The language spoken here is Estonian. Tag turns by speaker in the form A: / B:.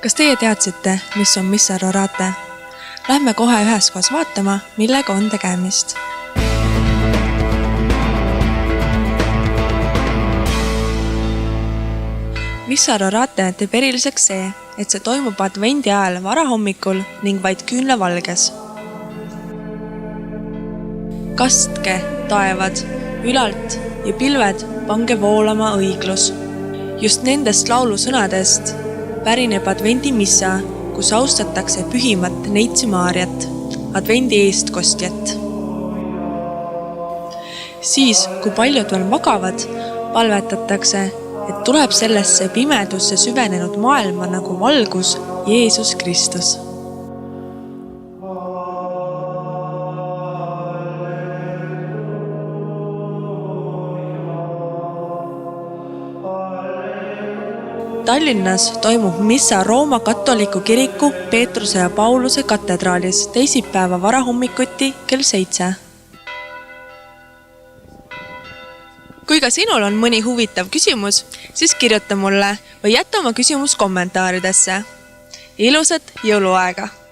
A: Kas teie teadsite, mis on Missa Rorate? Lähme kohe üheskoos vaatama, millega on tegemist. Missa Rorate teeb eriliseks see, et see toimub advendi ajal varahommikul ning vaid küünlavalges. Kastke, taevad, ülalt ja pilved pange voolama õiglus. Just nendest laulusõnadest pärineb advendi missa, kus austatakse pühimat Neitsi Maarjat, advendi eestkostjat. Siis, kui paljud veel magavad, palvetatakse, et tuleb sellesse pimedusse süvenenud maailma nagu valgus Jeesus Kristus. Tallinnas toimub missa Rooma katoliku kiriku Peetruse ja Pauluse katedraalis teisipäeva varahommikuti kell 7. Kui ka sinul on mõni huvitav küsimus, siis kirjuta mulle või jäta oma küsimus kommentaaridesse. Ilusat jõuluaega!